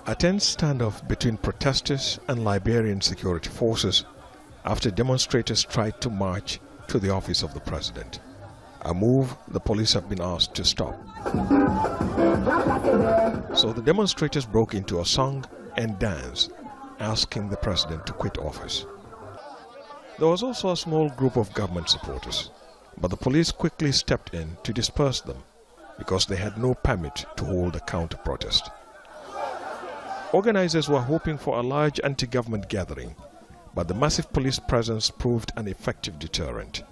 A tense standoff between protesters and Liberian security forces after demonstrators tried to march to the office of the president, a move the police have been asked to stop. So the demonstrators broke into a song and dance, asking the president to quit office. There was also a small group of government supporters, but the police quickly stepped in to disperse them because they had no permit to hold a counter-protest. Organizers were hoping for a large anti-government gathering, but the massive police presence proved an effective deterrent.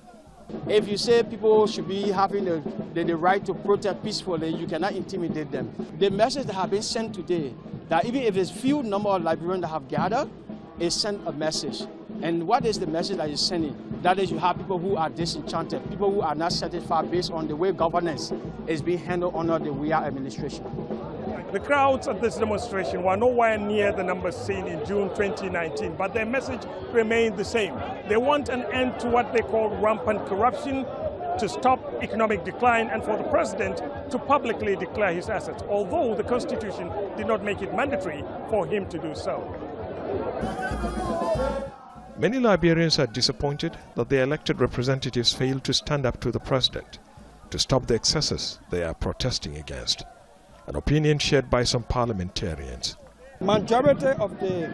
If you say people should be having the right to protest peacefully, you cannot intimidate them. The message that has been sent today, that even if it's few number of Liberians that have gathered, is sent a message. And what is the message that you're sending? That is, you have people who are disenchanted, people who are not satisfied based on the way governance is being handled under the Weah administration. The crowds at this demonstration were nowhere near the numbers seen in June 2019, but their message remained the same. They want an end to what they call rampant corruption, to stop economic decline, and for the president to publicly declare his assets, although the Constitution did not make it mandatory for him to do so. Many Liberians are disappointed that their elected representatives failed to stand up to the president to stop the excesses they are protesting against, an opinion shared by some parliamentarians. Majority of the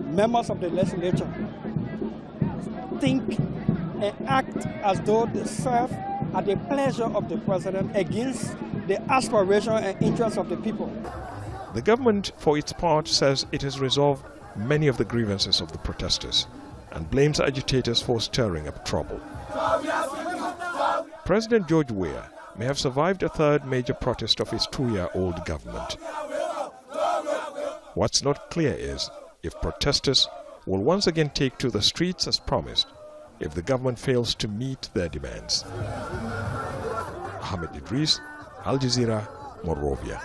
members of the legislature think and act as though they serve at the pleasure of the president against the aspiration and interests of the people. The government, for its part, says it has resolved many of the grievances of the protesters and blames agitators for stirring up trouble. President George Weah may have survived a third major protest of his 2-year-old government. What's not clear is if protesters will once again take to the streets as promised if the government fails to meet their demands. Ahmed Idris, Al Jazeera, Monrovia.